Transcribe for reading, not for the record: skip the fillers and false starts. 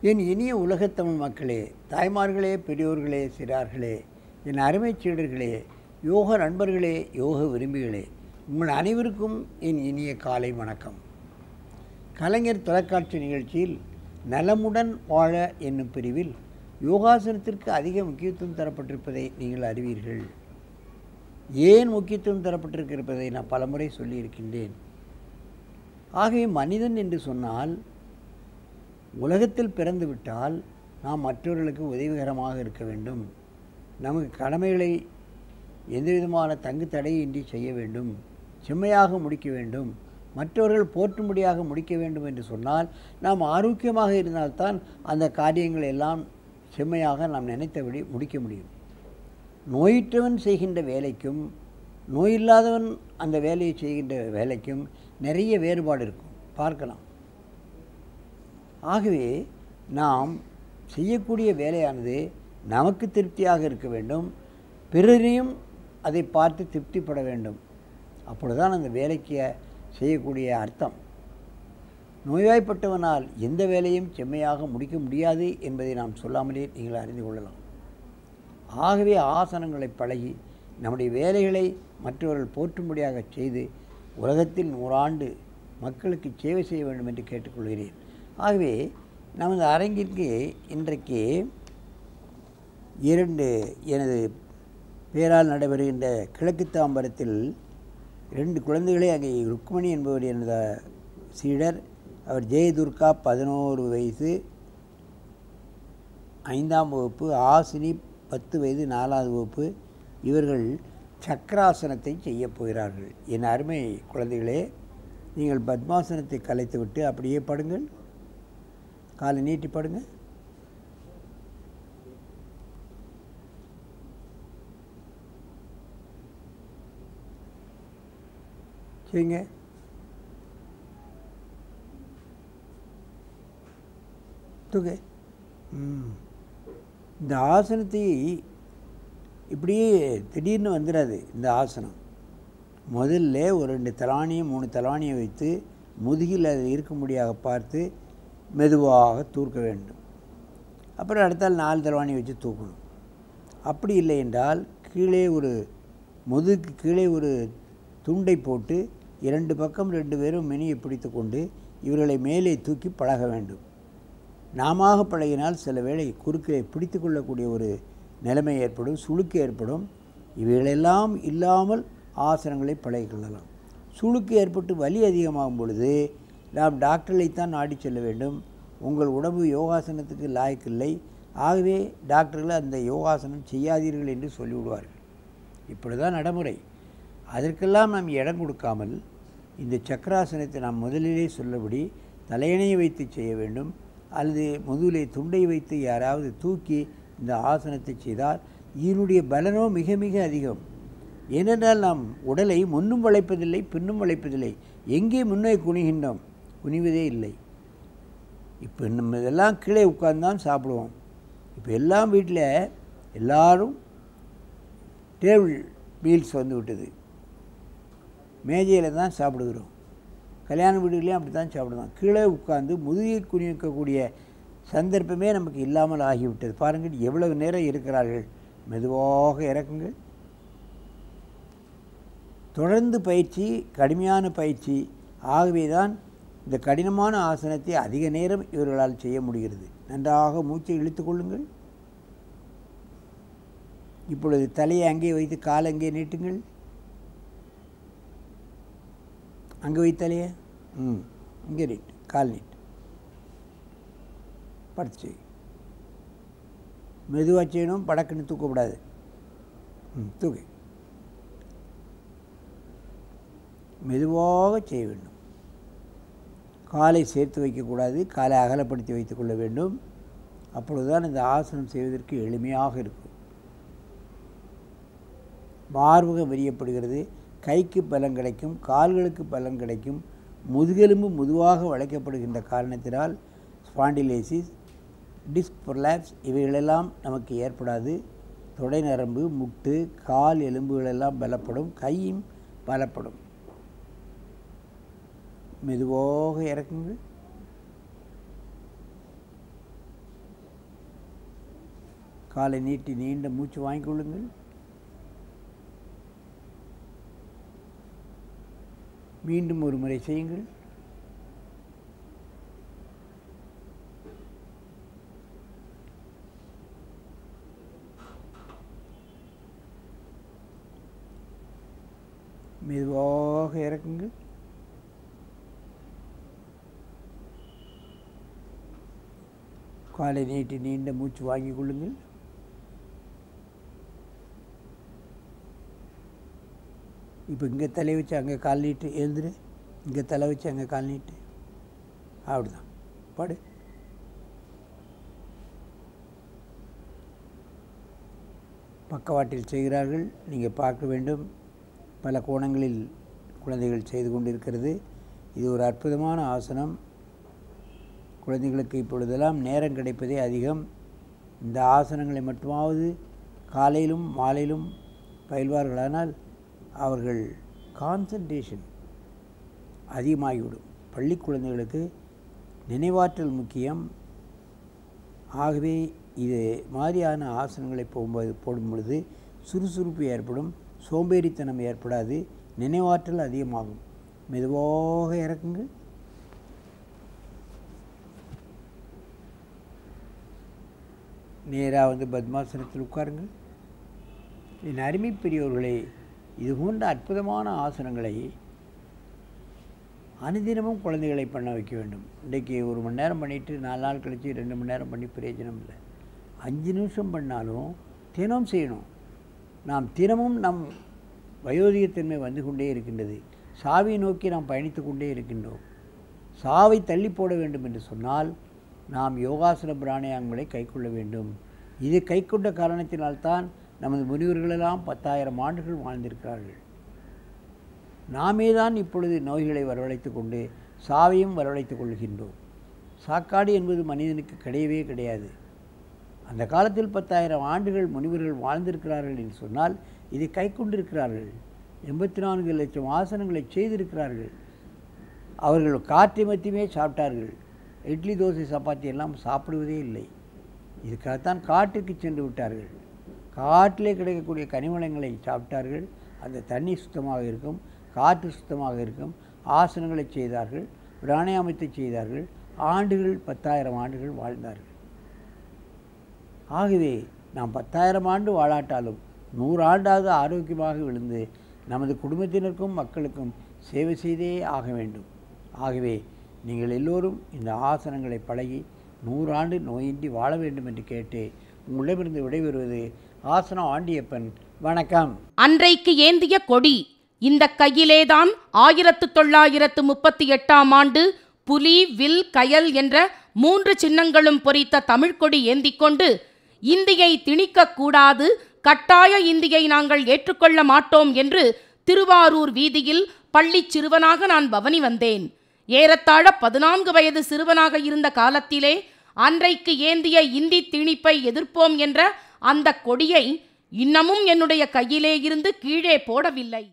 என் இனிய உலகத்தமிழ் மக்களே, தாய்மார்களே, பெரியோர்களே, சிறார்களே, என் அருமைச் சீடர்களே, யோக நண்பர்களே, யோக விரும்பிகளே, உங்கள் அனைவருக்கும் என் இனிய காலை வணக்கம். கலைஞர் தொலைக்காட்சி நிகழ்ச்சியில் நலமுடன் வாழ என்னும் பிரிவில் யோகாசனத்திற்கு அதிக முக்கியத்துவம் தரப்பட்டிருப்பதை நீங்கள் அறிவீர்கள். ஏன் முக்கியத்துவம் தரப்பட்டிருப்பதை நான் பலமுறை சொல்லியிருக்கின்றேன். ஆகவே மனிதன் என்று சொன்னால் உலகத்தில் பிறந்துவிட்டால் நாம் மற்றவர்களுக்கு உதவிகரமாக இருக்க வேண்டும். நமக்கு கடமைகளை எந்தவிதமான தங்கு தடையின்றி செய்ய வேண்டும், செம்மையாக முடிக்க வேண்டும், மற்றவர்கள் போற்றும்படியாக முடிக்க வேண்டும் என்று சொன்னால் நாம் ஆரோக்கியமாக இருந்தால்தான் அந்த காரியங்கள் எல்லாம் செம்மையாக நாம் நினைத்தபடி முடிக்க முடியும். நோயுற்றவன் செய்கின்ற வேலைக்கும் நோயில்லாதவன் அந்த வேலையை செய்கின்ற வேலைக்கும் நிறைய வேறுபாடு இருக்கும், பார்க்கலாம். ஆகவே நாம் செய்யக்கூடிய வேலையானது நமக்கு திருப்தியாக இருக்க வேண்டும், பிறரையும் அதை பார்த்து திருப்திப்பட வேண்டும். அப்பொழுதுதான் அந்த வேலைக்கு செய்யக்கூடிய அர்த்தம். நோய்வாய்ப்பட்டவனால் எந்த வேலையும் செம்மையாக முடிக்க முடியாது என்பதை நாம் சொல்லாமலே நீங்கள் அறிந்து கொள்ளலாம். ஆகவே ஆசனங்களை பழகி நம்முடைய வேலைகளை மற்றவர்கள் போற்றும்படியாக செய்து உலகத்தில் 100 ஆண்டு மக்களுக்கு சேவை செய்ய வேண்டும் என்று கேட்டுக்கொள்கிறேன். ஆகவே நமது அரங்கிற்கு இன்றைக்கு 2 எனது பேரால் நடைபெறுகின்ற கிழக்கு தாம்பரத்தில் 2 குழந்தைகளே அங்கே ருக்மணி என்பவர் எனது சீடர், அவர் ஜெயதுர்கா 11 வயசு 5ஆம் வகுப்பு, ஆசினி 10 வயது 4வது வகுப்பு. இவர்கள் சக்கராசனத்தை செய்யப் போகிறார்கள். என் அருமை குழந்தைகளே, நீங்கள் பத்மாசனத்தை கலைத்துவிட்டு அப்படியே படுங்கள், காலை நீட்டி படுங்க. சரிங்க. தூக்கு. இந்த ஆசனத்தை இப்படியே திடீர்னு வந்துடாது. இந்த ஆசனம் முதல்ல ஒரு 2 தலானியும் 3 தலானியும் வைத்து முதுகில் அது இருக்கும்படியாக பார்த்து மெதுவாக தூக்க வேண்டும். அப்புறம் அடுத்தால் 4 தலவாணி வச்சு தூக்கணும். அப்படி இல்லை என்றால் கீழே ஒரு முதுகுக்கு கீழே ஒரு துண்டை போட்டு 2 பக்கம் 2 பேரும் மெனியை பிடித்து கொண்டு இவர்களை மேலே தூக்கி பழக வேண்டும். நாம பழகினால் சில வேளை குறுக்கை பிடித்து கொள்ளக்கூடிய ஒரு நிலைமை ஏற்படும், சுளுக்கு ஏற்படும். இவைகளெல்லாம் இல்லாமல் ஆசனங்களை பழகிக்கொள்ளலாம். சுளுக்கு ஏற்பட்டு வலி அதிகமாகும் பொழுது நாம் டாக்டர்களைத்தான் நாடி செல்ல வேண்டும். உங்கள் உடம்பு யோகாசனத்துக்கு லாய்க்கில்லை, ஆகவே டாக்டர்கள் அந்த யோகாசனம் செய்யாதீர்கள் என்று சொல்லிவிடுவார்கள். இப்படி தான் நடைமுறை. அதற்கெல்லாம் நாம் இடம் கொடுக்காமல் இந்த சக்கராசனத்தை நாம் முதலிலே சொல்லபடி தலையணையை வைத்து செய்ய வேண்டும், அல்லது முதுகிலே துண்டை வைத்து யாராவது தூக்கி இந்த ஆசனத்தை செய்தால் இதனுடைய பலனோ மிக மிக அதிகம். ஏனென்றால் நாம் உடலை முன்னும் வளைப்பதில்லை, பின்னும் வளைப்பதில்லை. எங்கே முன்னே குனிகின்றோம்? குனிவதே இல்லை. இப்போ நம்ம இதெல்லாம் கீழே உட்கார்ந்தான் சாப்பிடுவோம். இப்போ எல்லாம் வீட்டில் எல்லோரும் டேபிள் மீல்ஸ் வந்து விட்டது, மேஜையில் தான் சாப்பிடுகிறோம். கல்யாண வீடுகளையும் அப்படி தான் சாப்பிடுவோம். கீழே உட்கார்ந்து முதுகை குனிக்கக்கூடிய சந்தர்ப்பமே நமக்கு இல்லாமல் ஆகிவிட்டது. பாருங்கள் எவ்வளவு நேரம் இருக்கிறார்கள். மெதுவாக இறக்குங்கள். தொடர்ந்து பயிற்சி, கடுமையான பயிற்சி. ஆகவே தான் இந்த கடினமான ஆசனத்தை அதிக நேரம் இவர்களால் செய்ய முடிகிறது. நன்றாக மூச்சை இழுத்து கொள்ளுங்கள். இப்பொழுது தலையை அங்கே வைத்து காலை அங்கே நீட்டுங்கள். அங்கே வை தலையை, இங்கே நீட்டு, கால் நீட்டு, படுத்து மெதுவாக செய்யணும், படக்குன்னு தூக்கக்கூடாது. தூக்கு. மெதுவாக செய்ய வேண்டும். காலை சேர்த்து வைக்கக்கூடாது, காலை அகலப்படுத்தி வைத்துக் கொள்ள வேண்டும். அப்பொழுதுதான் இந்த ஆசனம் செய்வதற்கு எளிமையாக இருக்கும். மார்பகம் விரியப்படுகிறது, கைக்கு பலம் கிடைக்கும், கால்களுக்கு பலம் கிடைக்கும். முதுகெலும்பு முதுவாக வளைக்கப்படுகின்ற காரணத்தினால் ஸ்பாண்டிலைசிஸ், டிஸ்க் ப்ரொலாப்ஸ் இவைகளெல்லாம் நமக்கு ஏற்படாது. தொடை நரம்பு, முட்டு, கால் எலும்புகளெல்லாம் பலப்படும், கையும் பலப்படும். மெதுவாக இறக்குங்கள். காலை நீட்டி நீண்ட மூச்சு வாங்கிக் கொள்ளுங்கள். மீண்டும் ஒரு முறை செய்யுங்கள். மெதுவாக இறக்குங்கள். காலை நீட்டி நீண்ட மூச்சு வாங்கிக் கொள்ளுங்கள். இப்போ இங்கே தலை வச்சு அங்கே கால் நீட்டு எழுந்துரு. இங்கே தலை வச்சு அங்கே கால் நீட்டு. அப்படிதான் பாடு. பக்கவாட்டில் செய்கிறார்கள், நீங்கள் பார்க்க வேண்டும். பல கோணங்களில் குழந்தைகள் செய்து கொண்டிருக்கிறது. இது ஒரு அற்புதமான ஆசனம். குழந்தைகளுக்கு இப்பொழுதெல்லாம் நேரம் கிடைப்பதே அதிகம். இந்த ஆசனங்களை மட்டுமாவது காலையிலும் மாலையிலும் பயில்வார்களானால் அவர்கள் கான்சன்ட்ரேஷன் அதிகமாகிவிடும். பள்ளி குழந்தைகளுக்கு நினைவாற்றல் முக்கியம். ஆகவே இது மாதிரியான ஆசனங்களை போடும் பொழுது சுறுசுறுப்பு ஏற்படும், சோம்பேறித்தனம் ஏற்படாது, நினைவாற்றல் அதிகமாகும். மெதுவாக இறக்குங்கள். நேராக வந்து பத்மாசனத்தில் உட்காருங்கள். என் அருமை பெரியோர்களே, இது போன்ற அற்புதமான ஆசனங்களை அனுதினமும் குழந்தைகளை பண்ண வைக்க வேண்டும். இன்றைக்கி 1 மணி நேரம் பண்ணிவிட்டு 4 நாள் கழித்து 2 மணி நேரம் பண்ணி பிரயோஜனம் இல்லை. 5 நிமிஷம் பண்ணாலும் தினம் செய்யணும். நாம் தினமும் நம் வயோதிகத்தன்மை வந்து கொண்டே இருக்கின்றது. சாவை நோக்கி நாம் பயணித்து கொண்டே இருக்கின்றோம். சாவை தள்ளி போட வேண்டும் என்று சொன்னால் நாம் யோகாசன பிராணாயாமங்களை கைக்கொள்ள வேண்டும். இது கைக்கொண்ட காரணத்தினால்தான் நமது முனிவர்களெல்லாம் 10,000 ஆண்டுகள் வாழ்ந்திருக்கிறார்கள். நாமே தான் இப்பொழுது நோய்களை வரவழைத்து கொண்டு சாவையும் வரவழைத்து கொள்கின்றோம். சாக்காடு என்பது மனிதனுக்கு கிடையவே கிடையாது. அந்த காலத்தில் 10,000 ஆண்டுகள் முனிவர்கள் வாழ்ந்திருக்கிறார்கள் என்று சொன்னால் இதை கை கொண்டிருக்கிறார்கள். 84 லட்சம் ஆசனங்களை செய்திருக்கிறார்கள். அவர்கள் காற்றை மட்டுமே சாப்பிட்டார்கள். இட்லி தோசை சப்பாத்தி எல்லாம் சாப்பிடுவதே இல்லை. இதுக்காகத்தான் காட்டுக்கு சென்று விட்டார்கள். காட்டிலே கிடைக்கக்கூடிய கனிமலங்களை சாப்பிட்டார்கள். அந்த தண்ணி சுத்தமாக இருக்கும், காற்று சுத்தமாக இருக்கும். ஆசனங்களை செய்தார்கள், பிராணாயாமத்தை செய்தார்கள். ஆண்டுகள் 10,000 ஆண்டுகள் வாழ்ந்தார்கள். ஆகவே நாம் 10,000 ஆண்டு வாழாட்டாலும் 100 ஆண்டாவது ஆரோக்கியமாக விழுந்து நமது குடும்பத்தினருக்கும் மக்களுக்கும் சேவை செய்தே ஆக வேண்டும். ஆகவே நீங்கள் எல்லோரும் இந்த ஆசனங்களை பழகி 100 ஆண்டு நோயின்றி வாழ வேண்டும் என்று கேட்டு உங்களிடமிருந்து விடைபெறுவது ஆசனா ஆண்டியப்பன். வணக்கம். அன்றைக்கு ஏந்திய கொடி இந்த கையிலேதான் 1938ஆம் ஆண்டு புலி, வில், கயல் என்ற 3 சின்னங்களும் பொறித்த தமிழ்கொடி ஏந்திக்கொண்டு இந்தியை திணிக்கக்கூடாது, கட்டாய இந்தியை நாங்கள் ஏற்றுக்கொள்ள மாட்டோம் என்று திருவாரூர் வீதியில் பள்ளி சிறுவனாக நான் பவனி வந்தேன். ஏறத்தாழ 14 வயது சிறுவனாக இருந்த காலத்திலே அன்றைக்கு ஏந்திய இந்தி திணிப்பை எதிர்ப்போம் என்ற அந்த கொடியை இன்னமும் என்னுடைய கையிலே இருந்து கீழே போடவில்லை.